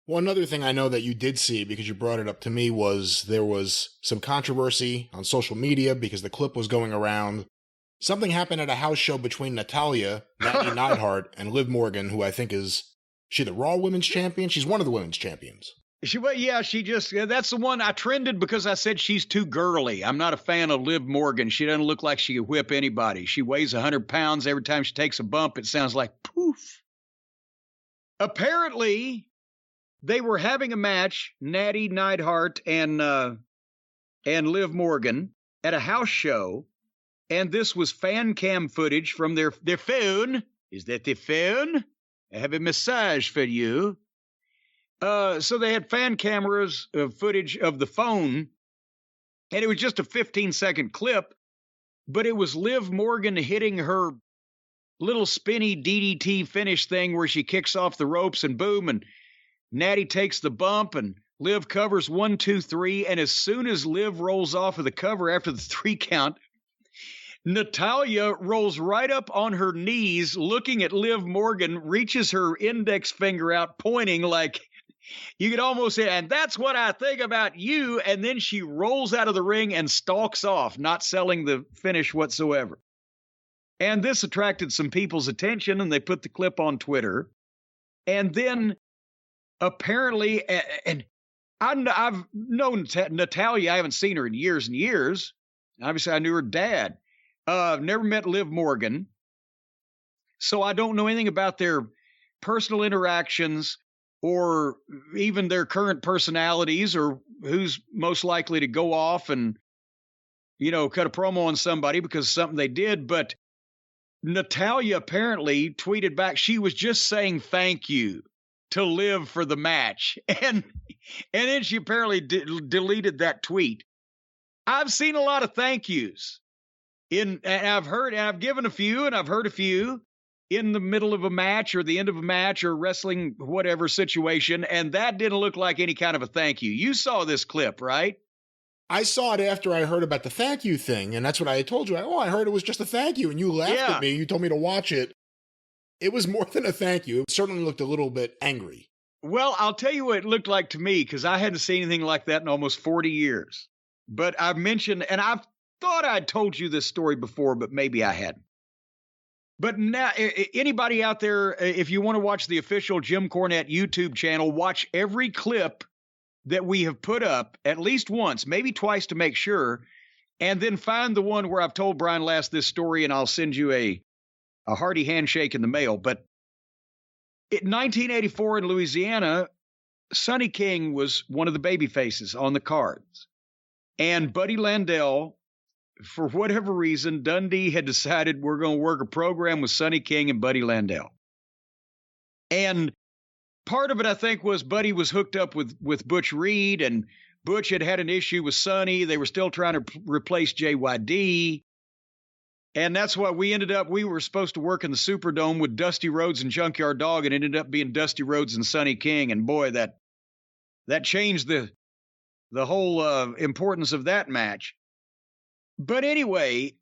Well, another thing I know that you did see because you brought it up to me was there was some controversy on social media because the clip was going around. Something happened at a house show between Natalya, Natty Neidhart, and Liv Morgan, who I think is she the Raw Women's Champion? She's one of the women's champions. That's the one I trended because I said she's too girly. I'm not a fan of Liv Morgan. She doesn't look like she could whip anybody. She weighs 100 pounds. Every time she takes a bump, it sounds like poof. Apparently, they were having a match, Natty Neidhart and Liv Morgan, at a house show, and this was fan cam footage from their phone. Is that their phone? I have a message for you. So they had fan cameras footage of the phone, and it was just a 15-second clip, but it was Liv Morgan hitting her little spinny DDT finish thing where she kicks off the ropes and boom, and Natty takes the bump, and Liv covers 1, 2, 3, and as soon as Liv rolls off of the cover after the 3 count, Natalya rolls right up on her knees, looking at Liv Morgan, reaches her index finger out, pointing like, you could almost say, and that's what I think about you, and then she rolls out of the ring and stalks off, not selling the finish whatsoever. And this attracted some people's attention, and they put the clip on Twitter. And then apparently, and I've known Natalya. I haven't seen her in years and years. Obviously, I knew her dad. Never met Liv Morgan. So I don't know anything about their personal interactions or even their current personalities or who's most likely to go off and, cut a promo on somebody because of something they did. But Natalya apparently tweeted back she was just saying thank you to Liv for the match. And then she apparently deleted that tweet. I've seen a lot of thank yous. And I've given a few and I've heard a few in the middle of a match or the end of a match or wrestling whatever situation, and that didn't look like any kind of a thank you. You saw this clip, right? I saw it after I heard about the thank you thing, and that's what I had told you. I heard it was just a thank you, and you laughed at me. You told me to watch it. It was more than a thank you. It certainly looked a little bit angry. Well, I'll tell you what it looked like to me, because I hadn't seen anything like that in almost 40 years. But I've mentioned, and I've thought I'd told you this story before, but maybe I hadn't. But now, anybody out there, if you want to watch the official Jim Cornette YouTube channel, watch every clip that we have put up at least once, maybe twice to make sure, and then find the one where I've told Brian Last this story, and I'll send you a hearty handshake in the mail. But in 1984 in Louisiana, Sonny King was one of the baby faces on the cards. And Buddy Landell, for whatever reason, Dundee had decided we're going to work a program with Sonny King and Buddy Landell. And part of it, I think, was Buddy was hooked up with Butch Reed, and Butch had an issue with Sonny. They were still trying to replace JYD. And that's why we were supposed to work in the Superdome with Dusty Rhodes and Junkyard Dog, and it ended up being Dusty Rhodes and Sonny King. And boy, that changed the whole importance of that match. But anyway,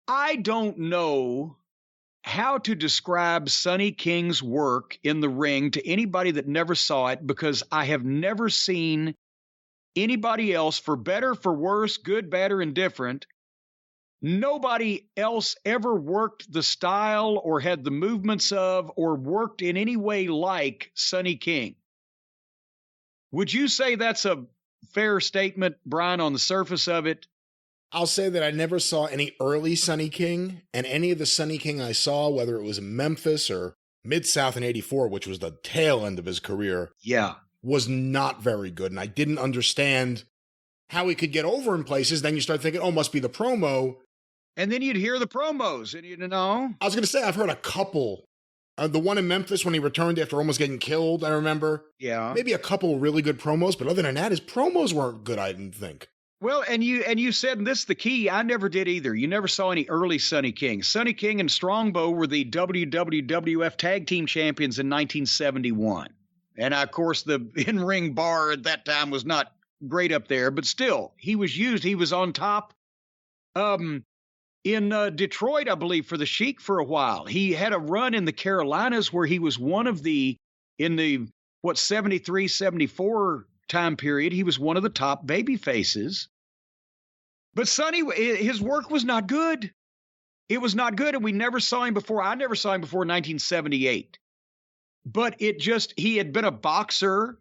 I don't know how to describe Sonny King's work in the ring to anybody that never saw it, because I have never seen anybody else, for better, for worse, good, bad, or indifferent. Nobody else ever worked the style or had the movements of or worked in any way like Sonny King. Would you say that's a fair statement, Brian, on the surface of it? I'll say that I never saw any early Sonny King, and any of the Sonny King I saw, whether it was in Memphis or Mid-South in 84, which was the tail end of his career, was not very good. And I didn't understand how he could get over in places. Then you start thinking, oh, must be the promo. And then you'd hear the promos, and you'd know. I was going to say, I've heard a couple. The one in Memphis when he returned after almost getting killed, I remember. Yeah. Maybe a couple really good promos, but other than that, his promos weren't good, I didn't think. Well, and you said, and this is the key, I never did either. You never saw any early Sonny King. Sonny King and Strongbow were the WWF Tag Team Champions in 1971. And, of course, the in-ring bar at that time was not great up there, but still, he was used. He was on top. In Detroit, I believe, for the Sheik for a while. He had a run in the Carolinas where he was one of the in the, 73, 74 time period, he was one of the top baby faces. But Sonny, his work was not good. It was not good, and we never saw him before. I never saw him before 1978. But he had been a boxer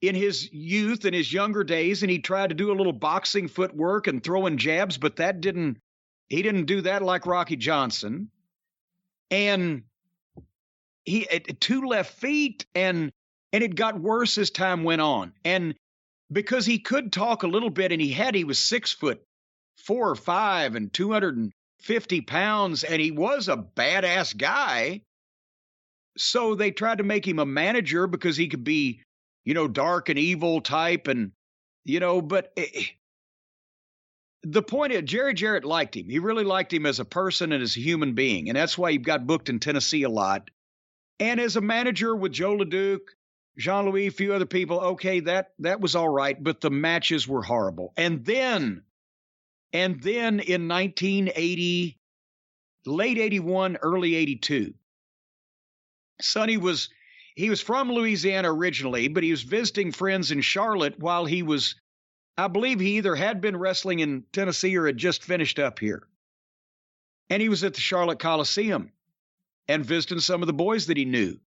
in his youth and his younger days, and he tried to do a little boxing footwork and throwing jabs, but he didn't do that like Rocky Johnson. And he had 2 left feet, and it got worse as time went on. And because he could talk a little bit, and he was 6'4" or 5" and 250 pounds, and he was a badass guy. So they tried to make him a manager because he could be, dark and evil type, and, but the point is, Jerry Jarrett liked him. He really liked him as a person and as a human being. And that's why he got booked in Tennessee a lot. And as a manager with Joe LeDuc, Jean-Louis, a few other people, okay, that was all right, but the matches were horrible. And then in 1980, late 81, early 82, Sonny was from Louisiana originally, but he was visiting friends in Charlotte while he was, I believe he either had been wrestling in Tennessee or had just finished up here. And he was at the Charlotte Coliseum and visiting some of the boys that he knew.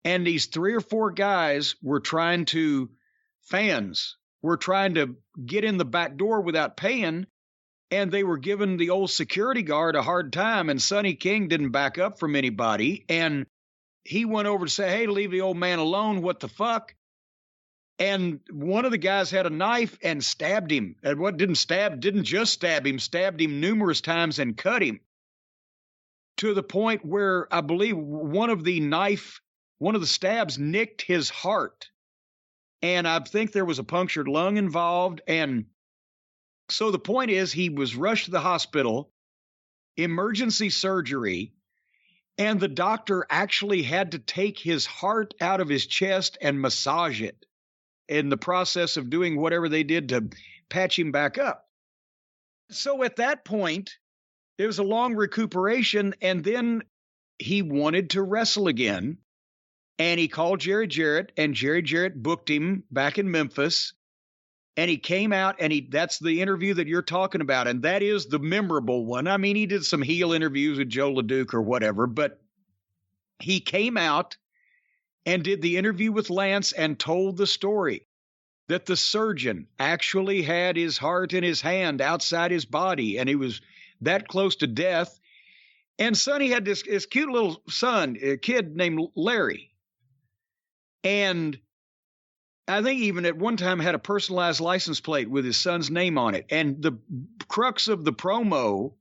And these 3 or 4 guys fans were trying to get in the back door without paying, and they were giving the old security guard a hard time, and Sonny King didn't back up from anybody, and he went over to say, hey, leave the old man alone, what the fuck? And one of the guys had a knife and stabbed him. And didn't just stab him, stabbed him numerous times and cut him to the point where I believe one of the stabs nicked his heart. And I think there was a punctured lung involved. And so the point is, he was rushed to the hospital, emergency surgery, and the doctor actually had to take his heart out of his chest and massage it in the process of doing whatever they did to patch him back up. So at that point, it was a long recuperation, and then he wanted to wrestle again, and he called Jerry Jarrett, and Jerry Jarrett booked him back in Memphis, and he came out, and that's the interview that you're talking about, and that is the memorable one. I mean, he did some heel interviews with Joe LeDuc or whatever, but he came out and did the interview with Lance and told the story that the surgeon actually had his heart in his hand outside his body, and he was that close to death. And Sonny had this cute little son, a kid named Larry. And I think even at one time had a personalized license plate with his son's name on it. And the crux of the promo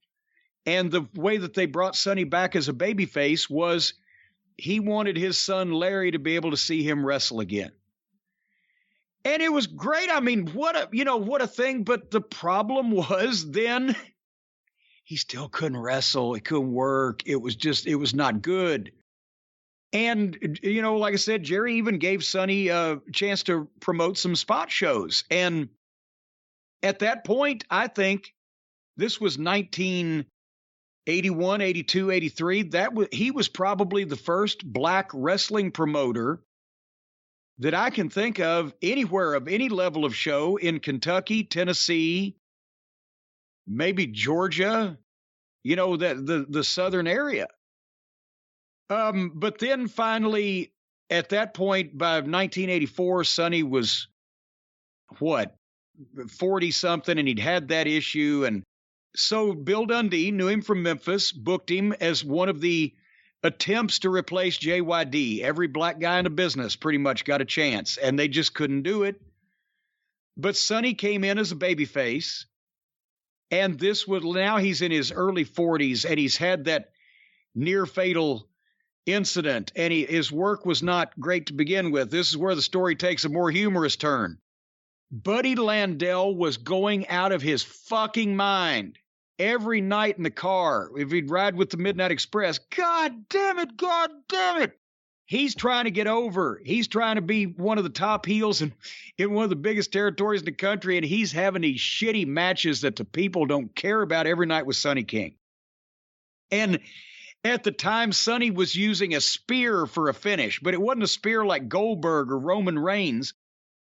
and the way that they brought Sonny back as a babyface was he wanted his son Larry to be able to see him wrestle again. And it was great. I mean, what a thing. But the problem was then he still couldn't wrestle. It couldn't work. It was not good. And, like I said, Jerry even gave Sonny a chance to promote some spot shows. And at that point, I think this was 1981, 82, 83. He was probably the first black wrestling promoter that I can think of anywhere of any level of show in Kentucky, Tennessee, maybe Georgia, the southern area. But then finally, at that point, by 1984, Sonny was, 40-something, and he'd had that issue. And so Bill Dundee knew him from Memphis, booked him as one of the attempts to replace JYD. Every black guy in the business pretty much got a chance, and they just couldn't do it. But Sonny came in as a babyface, and now he's in his early 40s, and he's had that near-fatal incident, and his work was not great to begin with. This is where the story takes a more humorous turn. Buddy Landell was going out of his fucking mind every night in the car. If he'd ride with the Midnight Express, God damn it. He's trying to get over. He's trying to be one of the top heels in one of the biggest territories in the country, and he's having these shitty matches that the people don't care about every night with Sonny King. And At the time, Sonny was using a spear for a finish, but it wasn't a spear like Goldberg or Roman Reigns.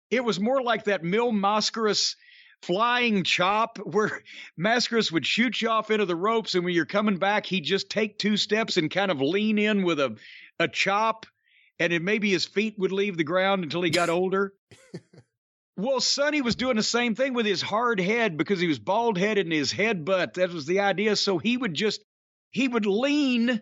It was more like that Mil Mascaras flying chop where Mascaras would shoot you off into the ropes, and when you're coming back, he'd just take 2 steps and kind of lean in with a chop, and then maybe his feet would leave the ground until he got older. Well, Sonny was doing the same thing with his hard head because he was bald-headed and his headbutt. That was the idea. So he would lean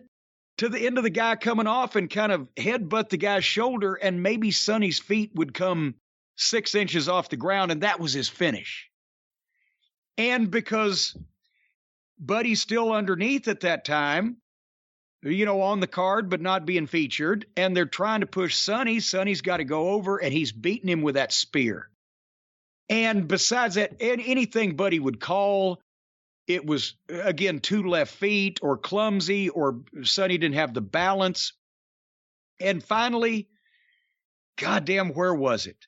to the end of the guy coming off and kind of headbutt the guy's shoulder, and maybe Sonny's feet would come 6 inches off the ground, and that was his finish. And because Buddy's still underneath at that time, on the card, but not being featured, and they're trying to push Sonny, Sonny's got to go over, and he's beating him with that spear. And besides that, anything Buddy would call, it was, again, 2 left feet or clumsy, or Sonny didn't have the balance. And finally, goddamn, where was it?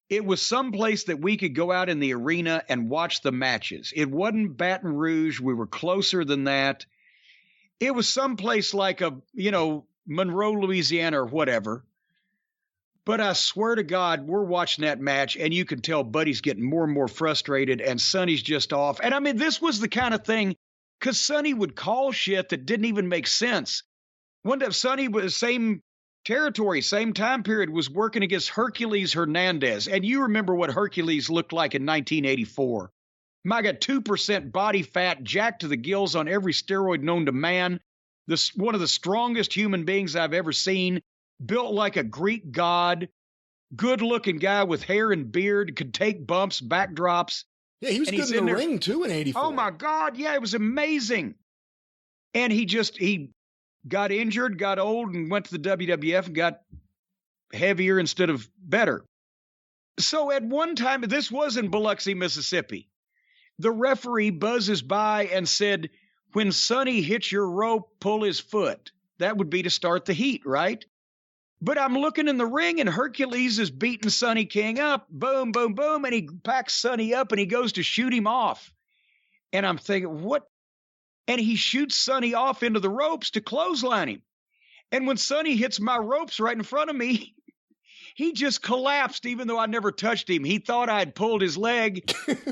It was someplace that we could go out in the arena and watch the matches. It wasn't Baton Rouge. We were closer than that. It was someplace like Monroe, Louisiana or whatever. But I swear to God, we're watching that match, and you can tell Buddy's getting more and more frustrated, and Sonny's just off. And I mean, this was the kind of thing, because Sonny would call shit that didn't even make sense. One time, Sonny was same territory, same time period, was working against Hercules Hernandez. And you remember what Hercules looked like in 1984. My God, 2% body fat, jacked to the gills on every steroid known to man. One of the strongest human beings I've ever seen. Built like a Greek god, good-looking guy with hair and beard, could take bumps, backdrops. Yeah, he was good in the ring, too, in 84. Oh, my God, yeah, it was amazing. And he got injured, got old, and went to the WWF and got heavier instead of better. So at one time, this was in Biloxi, Mississippi, the referee buzzes by and said, when Sonny hits your rope, pull his foot. That would be to start the heat, right? But I'm looking in the ring, and Hercules is beating Sonny King up. Boom, boom, boom. And he packs Sonny up, and he goes to shoot him off. And I'm thinking, what? And he shoots Sonny off into the ropes to clothesline him. And when Sonny hits my ropes right in front of me, he just collapsed, even though I never touched him. He thought I'd pulled his leg,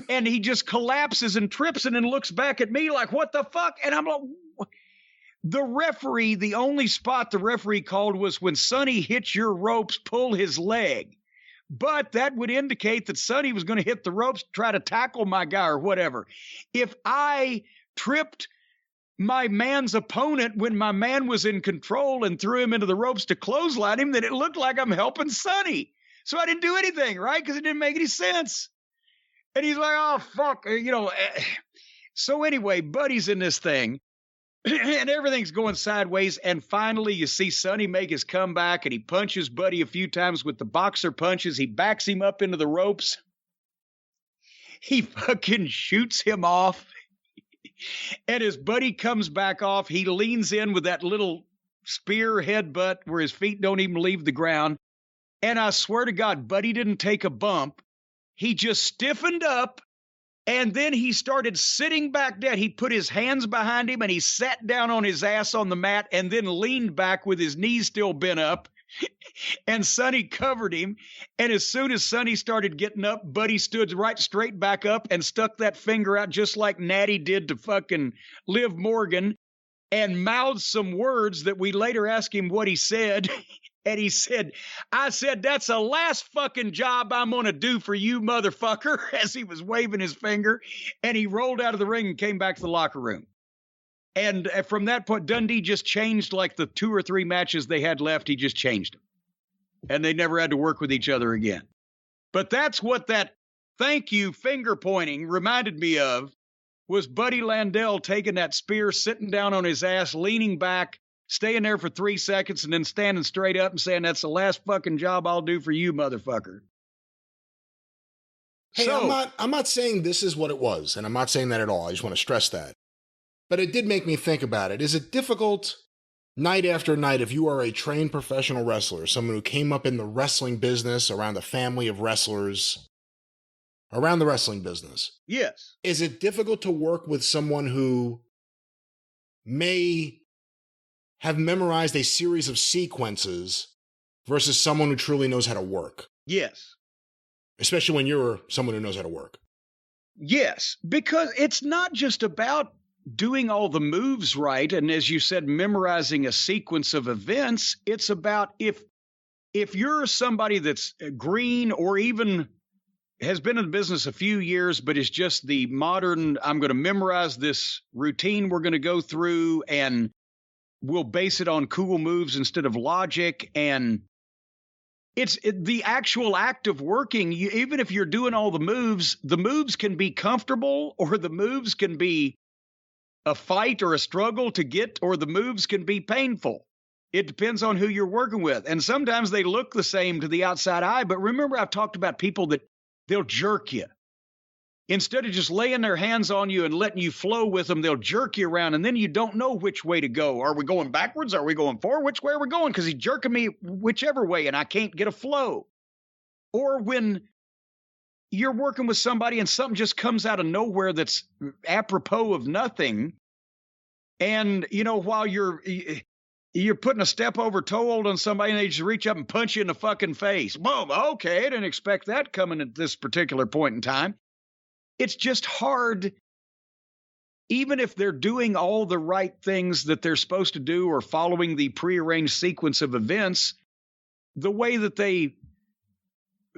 and he just collapses and trips and then looks back at me like, what the fuck? And I'm like, what? The referee, the only spot the referee called was when Sonny hits your ropes, pull his leg. But that would indicate that Sonny was going to hit the ropes, try to tackle my guy or whatever. If I tripped my man's opponent when my man was in control and threw him into the ropes to clothesline him, then it looked like I'm helping Sonny. So I didn't do anything, right? Because it didn't make any sense. And he's like, oh, fuck. So anyway, Buddy's in this thing. And everything's going sideways, and finally you see Sonny make his comeback, and he punches Buddy a few times with the boxer punches. He backs him up into the ropes. He fucking shoots him off. And as Buddy comes back off, he leans in with that little spear headbutt where his feet don't even leave the ground. And I swear to God, Buddy didn't take a bump. He just stiffened up. And then he started sitting back down. He put his hands behind him and he sat down on his ass on the mat and then leaned back with his knees still bent up. And Sonny covered him. And as soon as Sonny started getting up, Buddy stood right straight back up and stuck that finger out just like Natty did to fucking Liv Morgan and mouthed some words that we later asked him what he said. And he said, I said, that's the last fucking job I'm going to do for you, motherfucker, as he was waving his finger. And he rolled out of the ring and came back to the locker room. And from that point, Dundee just changed like the 2 or 3 matches they had left. He just changed them. And they never had to work with each other again. But that's what that thank you finger pointing reminded me of, was Buddy Landell taking that spear, sitting down on his ass, leaning back, staying there for 3 seconds and then standing straight up and saying, that's the last fucking job I'll do for you, motherfucker. Hey, so, I'm not saying this is what it was, and I'm not saying that at all. I just want to stress that. But it did make me think about it. Is it difficult night after night if you are a trained professional wrestler, someone who came up in the wrestling business, around a family of wrestlers, around the wrestling business? Yes. Is it difficult to work with someone who may have memorized a series of sequences versus someone who truly knows how to work. Yes. Especially when you're someone who knows how to work. Yes, because it's not just about doing all the moves right, and as you said, memorizing a sequence of events. It's about if you're somebody that's green or even has been in the business a few years, but is just the modern, I'm going to memorize this routine we're going to go through, and we'll base it on cool moves instead of logic. And it's the actual act of working. Even if you're doing all the moves can be comfortable, or the moves can be a fight or a struggle to get, or the moves can be painful. It depends on who you're working with. And sometimes they look the same to the outside eye. But remember, I've talked about people that they'll jerk you. Instead of just laying their hands on you and letting you flow with them, they'll jerk you around, and then you don't know which way to go. Are we going backwards? Are we going forward? Which way are we going? Because he's jerking me whichever way, and I can't get a flow. Or when you're working with somebody and something just comes out of nowhere that's apropos of nothing, and, while you're putting a step over toe hold on somebody, and they just reach up and punch you in the fucking face. Boom. Okay, I didn't expect that coming at this particular point in time. It's just hard, even if they're doing all the right things that they're supposed to do or following the prearranged sequence of events, the way that they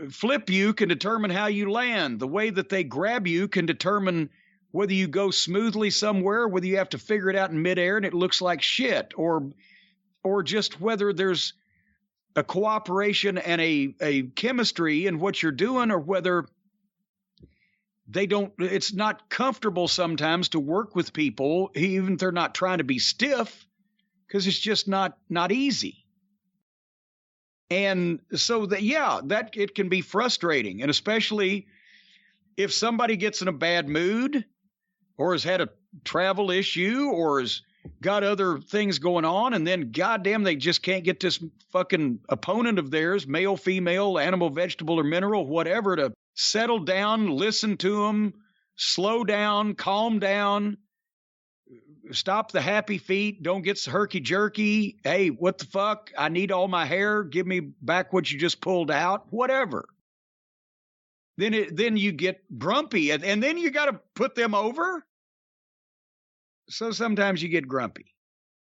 flip you can determine how you land. The way that they grab you can determine whether you go smoothly somewhere, whether you have to figure it out in midair and it looks like shit, or just whether there's a cooperation and a chemistry in what you're doing, or whether it's not comfortable sometimes to work with people, even if they're not trying to be stiff, because it's just not easy. And so that it can be frustrating. And especially if somebody gets in a bad mood, or has had a travel issue, or has got other things going on, and then goddamn, they just can't get this fucking opponent of theirs, male, female, animal, vegetable, or mineral, whatever, to settle down, listen to them, slow down, calm down, stop the happy feet, don't get herky-jerky. Hey, what the fuck? I need all my hair. Give me back what you just pulled out. Whatever. Then you get grumpy, and then you got to put them over. So sometimes you get grumpy.